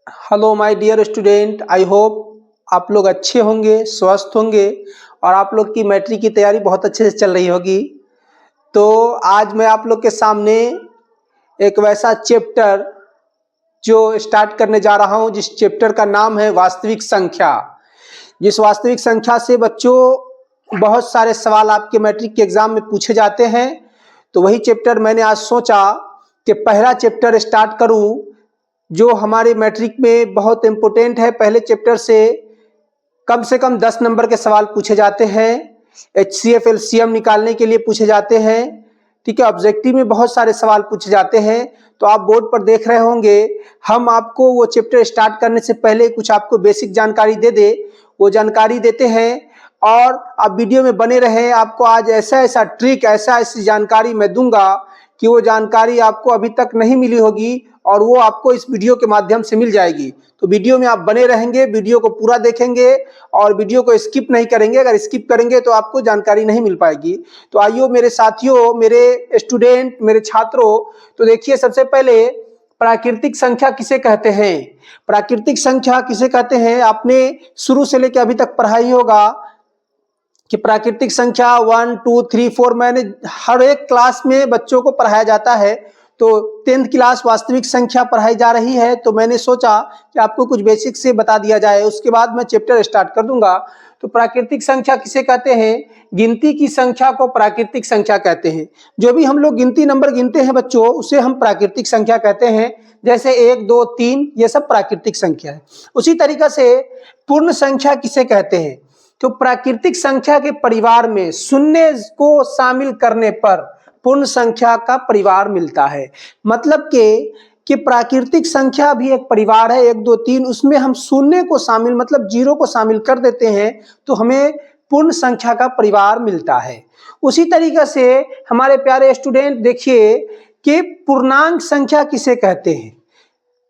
Hello my dear student, I hope आप लोग अच्छे होंगे, स्वस्थ होंगे और आप लोग की मैट्रिक की तैयारी बहुत अच्छे से चल रही होगी। तो आज मैं आप लोग के सामने एक वैसा चैप्टर जो स्टार्ट करने जा रहा हूं, जिस चैप्टर का नाम है वास्तविक संख्या। जिस वास्तविक संख्या से बच्चों बहुत सारे सवाल आपके मैट्रिक के एग्जाम में पूछे जाते हैं। तो वही चैप्टर मैंने आज सोचा कि पहला चैप्टर स्टार्ट करूं जो हमारे मैट्रिक में बहुत इम्पोर्टेंट है। पहले चैप्टर से कम 10 नंबर के सवाल पूछे जाते हैं। HCF LCM निकालने के लिए पूछे जाते हैं। ठीक है, ऑब्जेक्टिव में बहुत सारे सवाल पूछे जाते हैं। तो आप बोर्ड पर देख रहे होंगे, हम आपको वो चैप्टर स्टार्ट करने से पहले कुछ आपको बेसिक जानकारी दे वो जानकारी देते हैं और आप वीडियो में बने रहें। आपको आज ऐसा ट्रिक, ऐसी जानकारी मैं दूंगा कि वो जानकारी आपको अभी तक नहीं मिली होगी और वो आपको इस वीडियो के माध्यम से मिल जाएगी। तो वीडियो में आप बने रहेंगे, वीडियो को पूरा देखेंगे और वीडियो को स्किप नहीं करेंगे। अगर स्किप करेंगे तो आपको जानकारी नहीं मिल पाएगी। तो आइए मेरे साथियों, मेरे स्टूडेंट, मेरे छात्रों, तो देखिए सबसे पहले प्राकृतिक संख्या किसे कहते हैं। प्राकृतिक संख्या किसे कहते हैं, आपने शुरू से लेकर अभी तक पढ़ा ही होगा कि प्राकृतिक संख्या 1 2 3 4 मैंने हर एक क्लास में बच्चों को पढ़ाया जाता है। तो 10th क्लास वास्तविक संख्या पढ़ाई जा रही है, तो मैंने सोचा कि आपको कुछ बेसिक से बता दिया जाए, उसके बाद मैं चैप्टर स्टार्ट कर दूंगा। तो प्राकृतिक संख्या किसे कहते हैं, गिनती की संख्या को प्राकृतिक संख्या कहते हैं। जो भी हम लोग गिनती नंबर गिनते हैं बच्चों, उसे हम प्राकृतिक संख्या कहते हैं। जैसे 1 2 3 ये सब प्राकृतिक संख्या है। उसी तरीके से पूर्ण संख्या किसे कहते हैं, तो प्राकृतिक संख्या के परिवार में शून्य को शामिल करने पर पूर्ण संख्या का परिवार मिलता है। मतलब कि प्राकृतिक संख्या भी एक परिवार है, 1 2 3, उसमें हम शून्य को शामिल, मतलब जीरो को शामिल कर देते हैं तो हमें पूर्ण संख्या का परिवार मिलता है। उसी तरीके से हमारे प्यारे स्टूडेंट देखिए कि पूर्णांक संख्या किसे कहते हैं।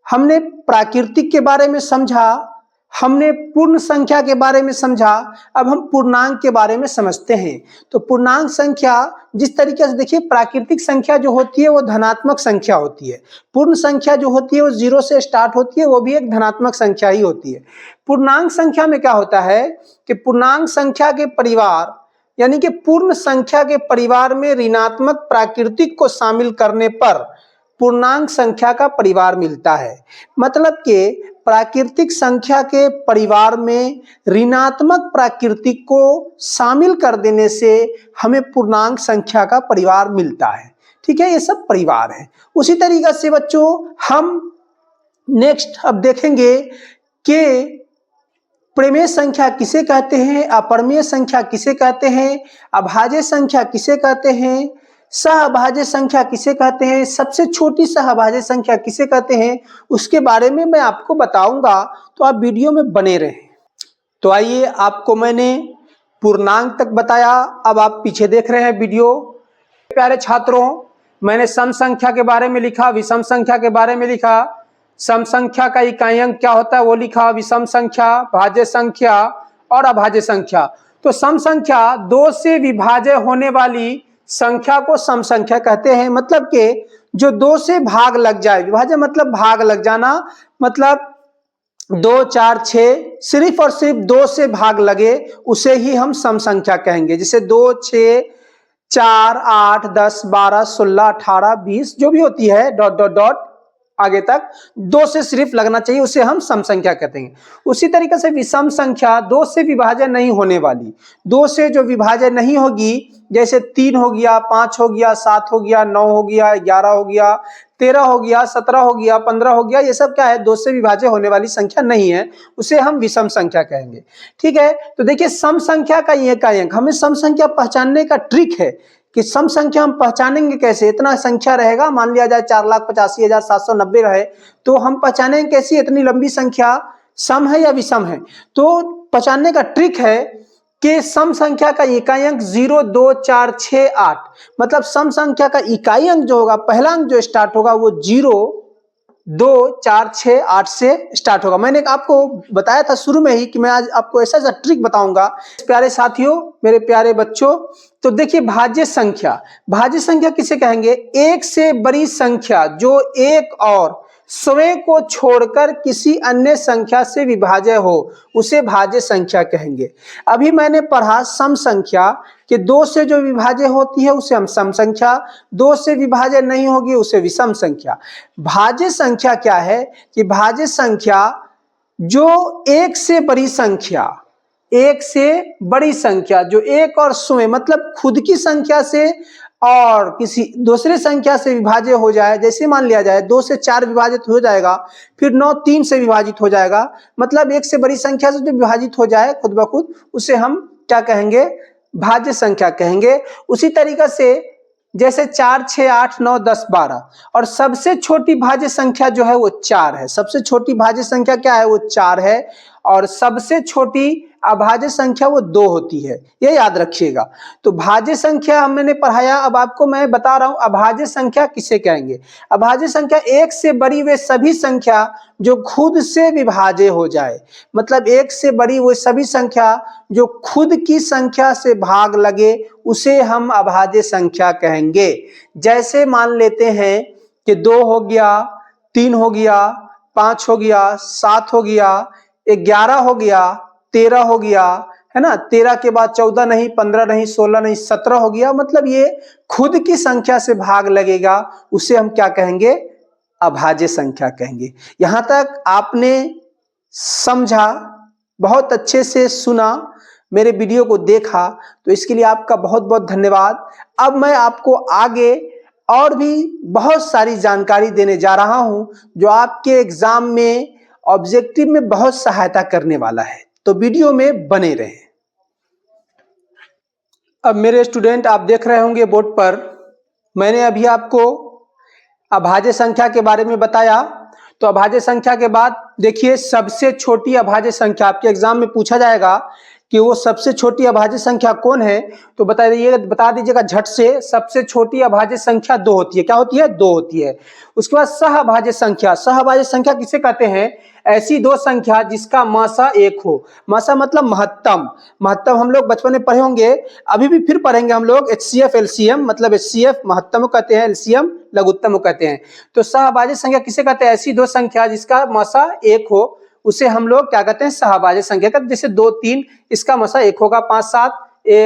हमने प्राकृतिक के बारे में समझा, हमने पूर्ण संख्या के बारे में समझा, अब हम पूर्णांक के बारे में समझते हैं। तो पूर्णांक संख्या जिस तरीके से देखिए, प्राकृतिक संख्या जो होती है वो धनात्मक संख्या होती है। पूर्ण संख्या जो होती है वो 0 से स्टार्ट होती है, वो भी एक धनात्मक संख्या ही होती है। पूर्णांक संख्या में क्या होता है कि पूर्णांक संख्या के परिवार, यानी कि पूर्ण संख्या के परिवार में ऋणात्मक प्राकृतिक को शामिल करने पर पूर्णांक संख्या का परिवार मिलता है। मतलब कि प्राकृतिक संख्या के परिवार में ऋणात्मक प्राकृतिक को शामिल कर देने से हमें पूर्णांक संख्या का परिवार मिलता है। ठीक है, ये सब परिवार है। उसी तरीके से बच्चों हम नेक्स्ट अब देखेंगे कि प्रमेय संख्या किसे कहते हैं, अपरिमेय संख्या किसे कहते हैं, अभाज्य संख्या किसे कहते हैं, सहअभाज्य संख्या किसे कहते हैं, सबसे छोटी सहअभाज्य संख्या किसे कहते हैं, उसके बारे में मैं आपको बताऊंगा। तो आप वीडियो में बने रहें। तो आइए, आपको मैंने पूर्णांक तक बताया, अब आप पीछे देख रहे हैं वीडियो। प्यारे छात्रों, मैंने सम संख्या के बारे में लिखा, विषम संख्या के बारे में लिखा, सम संख्या का इकाई अंक क्या होता है वो लिखा, विषम संख्या, भाज्य संख्या और अभाज्य संख्या। तो सम संख्या 2 से विभाज्य होने वाली संख्या को सम संख्या कहते हैं। मतलब कि जो 2 से भाग लग जाए, विभाज्य मतलब भाग लग जाना, मतलब 2 4 6 सिर्फ और सिर्फ 2 से भाग लगे, उसे ही हम सम संख्या कहेंगे। जैसे 2 6 4 8 10 12 16 18 20 जो भी होती है, डॉट डॉट डॉट आगे तक 2 से सिर्फ लगना चाहिए, उसे हम सम संख्या कहते हैं। उसी तरीके से विषम संख्या 2 से विभाजन नहीं होने वाली, 2 से जो विभाजन नहीं होगी, जैसे 3 हो गया, 5 हो गया, 7 हो गया, 9 हो गया, 11 हो गया, 13 हो गया, 17 हो गया, 15 हो गया, ये सब क्या है, 2 से विभाज्य होने वाली संख्या नहीं है, उसे हम विषम संख्या कहेंगे। ठीक है, तो देखिए सम संख्या का ये का अंक, हमें सम संख्या पहचानने का ट्रिक है कि सम संख्या हम पहचानेंगे कैसे। इतना संख्या रहेगा, मान लिया जाए 4,85,790 रहे, तो हम पहचानेंगे कैसे इतनी लंबी संख्या सम है या विषम है। तो पहचानने का ट्रिक है कि सम संख्या का इकाई अंक 0 2 4 6 8, मतलब सम संख्या का इकाई अंक जो होगा, पहला अंक जो स्टार्ट होगा वो 0 2 4 6 8 से स्टार्ट होगा। मैंने आपको बताया था शुरू में ही कि मैं आज आपको ऐसा ट्रिक बताऊंगा। प्यारे साथियों, मेरे प्यारे बच्चों, तो देखिए भाज्य संख्या, भाज्य संख्या किसे कहेंगे, एक से बड़ी संख्या जो एक और स्वयं को छोड़कर किसी अन्य संख्या से विभाज्य हो उसे भाज्य संख्या कहेंगे। अभी मैंने पढ़ा सम संख्या कि 2 से जो विभाज्य होती है उसे हम सम संख्या, 2 से विभाज्य नहीं होगी उसे विषम संख्या। भाज्य संख्या क्या है कि भाज्य संख्या जो 1 से बड़ी संख्या, 1 से बड़ी संख्या जो 1 और स्वयं मतलब खुद की संख्या से और किसी दूसरे संख्या से विभाज्य हो जाए। जैसे मान लिया जाए 2 से 4 विभाजित हो जाएगा, फिर 9 3 से विभाजित हो जाएगा, मतलब 1 से बड़ी संख्या से जो विभाजित हो जाए खुद ब खुद उसे हम क्या कहेंगे, भाज्य संख्या कहेंगे। उसी तरीके से जैसे 4 6 8 9 10 12 और सबसे छोटी भाज्य संख्या जो है वो 4 है। सबसे छोटी भाज्य संख्या क्या है, वो 4 है और सबसे छोटी अभाज्य संख्या वो 2 होती है, ये याद रखिएगा। तो भाज्य संख्या मैंने पढ़ाया, अब आपको मैं बता रहा हूं अभाज्य संख्या किसे कहेंगे। अभाज्य संख्या 1 से बड़ी वे सभी संख्या जो खुद से विभाज्य हो जाए, मतलब 1 से बड़ी वो सभी संख्या जो खुद की संख्या से भाग लगे उसे हम अभाज्य संख्या कहेंगे। जैसे मान लेते हैं कि 2 हो गया, 3 हो गया, 5 हो गया, 7 हो गया, 11 हो गया, 13 हो गया, है ना। 13 के बाद 14 नहीं, 15 नहीं, 16 नहीं, 17 हो गया, मतलब ये खुद की संख्या से भाग लगेगा उसे हम क्या कहेंगे, अभाज्य संख्या कहेंगे। यहां तक आपने समझा, बहुत अच्छे से सुना, मेरे वीडियो को देखा, तो इसके लिए आपका बहुत बहुत धन्यवाद। अब मैं आपको आगे और भी बहुत सारी जानकारी देने जा रहा हूं जो आपके एग्जाम में ऑब्जेक्टिव में बहुत सहायता करने वाला है, तो वीडियो में बने रहें। अब मेरे स्टूडेंट आप देख रहे होंगे बोर्ड पर, मैंने अभी आपको अभाज्य संख्या के बारे में बताया। तो अभाज्य संख्या के बाद देखिए सबसे छोटी अभाज्य संख्या, आपके एग्जाम में पूछा जाएगा कि वो सबसे छोटी अभाज्य संख्या कौन है, तो बता दीजिएगा झट से। सबसे छोटी अभाज्य संख्या 2 होती है। क्या होती है, 2 होती है। उसके बाद सहअभाज्य संख्या, सहअभाज्य संख्या किसे कहते हैं, ऐसी 2 संख्या जिसका मासा 1 हो। मासा मतलब महत्तम, महत्तम हम लोग बचपन में पढ़े होंगे, अभी भी फिर पढ़ेंगे हम लोग। HCF LCM, मतलब HCF महत्तम को कहते हैं, LCM लघुत्तम को कहते हैं। तो सहअभाज्य संख्या किसे कहते हैं, ऐसी 2 संख्या जिसका मासा 1 हो उसे हम लोग क्या कहते हैं, सहअभाज्य संख्या कहते हैं। जैसे 2 3 इसका मासा 1 होगा, 5 7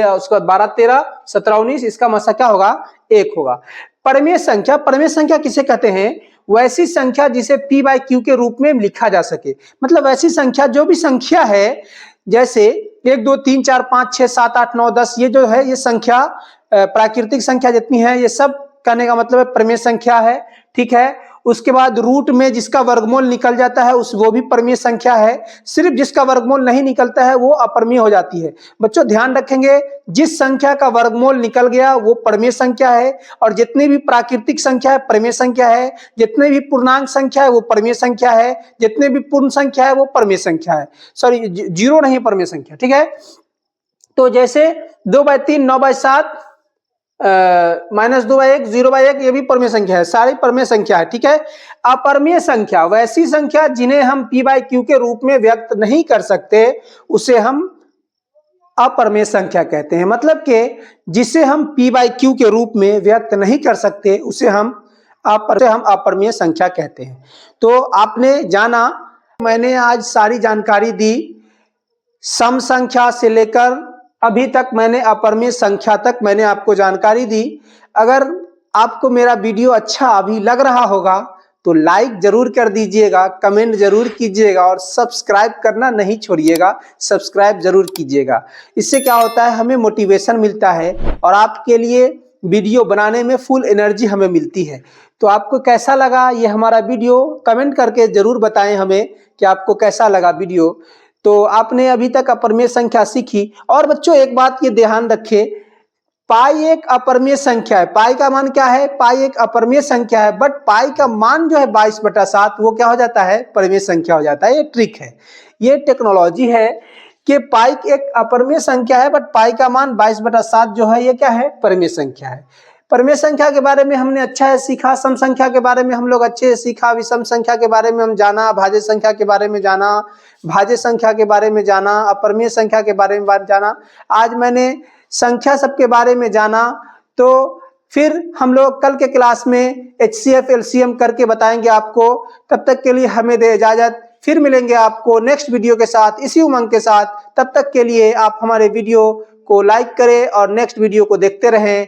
उसका 12 13 17 19 इसका मासा क्या होगा, 1 होगा। परमेय संख्या, परमेय संख्या किसे कहते हैं, वैसी संख्या जिसे p/q के रूप में लिखा जा सके। मतलब वैसी संख्या, जो भी संख्या है, जैसे 1 2 3 4 5 6 7 8 9 10, ये जो है ये संख्या प्राकृतिक संख्या जितनी है ये सब कहने का मतलब है परमेय संख्या है, ठीक है। उसके बाद रूट में जिसका वर्गमूल निकल जाता है वो भी परमेय संख्या है। सिर्फ जिसका वर्गमूल नहीं निकलता है वो अपरमेय हो जाती है। बच्चों ध्यान रखेंगे, जिस संख्या का वर्गमूल निकल गया वो परमेय संख्या है, और जितनी भी प्राकृतिक संख्या है परमेय संख्या है, जितने भी पूर्णांक संख्या है वो परमेय संख्या है, जितने भी पूर्ण संख्या है वो परमेय संख्या है। सॉरी, 0 नहीं परमेय संख्या, ठीक है। तो जैसे 2/3 9/7 -2/1 0/1 ये भी परमेय संख्या है, सारी परमेय संख्या है, ठीक है। अपरमेय संख्या वैसी संख्या जिन्हें हम p/q के रूप में व्यक्त नहीं कर सकते उसे हम अपरमेय संख्या कहते हैं। मतलब कि जिसे हम p/q के रूप में व्यक्त नहीं कर सकते उसे हम अपरमेय संख्या कहते हैं। तो आपने जाना, मैंने आज सारी जानकारी दी, सम संख्या से लेकर अभी तक मैंने अपरमेय संख्या तक मैंने आपको जानकारी दी। अगर आपको मेरा वीडियो अच्छा अभी लग रहा होगा तो लाइक जरूर कर दीजिएगा, कमेंट जरूर कीजिएगा और सब्सक्राइब करना नहीं छोड़िएगा, सब्सक्राइब जरूर कीजिएगा। इससे क्या होता है, हमें मोटिवेशन मिलता है और आपके लिए वीडियो बनाने में फुल एनर्जी हमें मिलती है। तो आपको कैसा लगा ये हमारा वीडियो, कमेंट करके जरूर बताएं हमें कि आपको कैसा लगा वीडियो। तो आपने अभी तक अपरमेय संख्या सीखी। और बच्चों एक बात ये ध्यान रखें, पाई एक अपरमेय संख्या है। पाई का मान क्या है, पाई एक अपरमेय संख्या है, बट पाई का मान जो है 22/7 वो क्या हो जाता है, परमेय संख्या हो जाता है। ये ट्रिक है, ये टेक्नोलॉजी है कि पाई एक अपरमेय संख्या है बट पाई का मान 22/7 जो है ये क्या है, परमेय संख्या है। परमेय संख्या के बारे में हमने अच्छा है सीखा, सम संख्या के बारे में हम लोग अच्छे से सीखा, विषम संख्या के बारे में हम जाना, भाज्य संख्या के बारे में जाना, भाज्य संख्या के बारे में जाना, अपरमेय संख्या के बारे में जाना। आज मैंने संख्या सब के बारे में जाना। तो फिर हम लोग कल के क्लास में HCF LCM करके बताएंगे आपको। तब तक के लिए हमें दे इजाजत। फिर मिलेंगे आपको नेक्स्ट वीडियो के साथ इसी उमंग के साथ। तब तक के लिए आप हमारे वीडियो को लाइक करें और नेक्स्ट वीडियो को देखते रहें।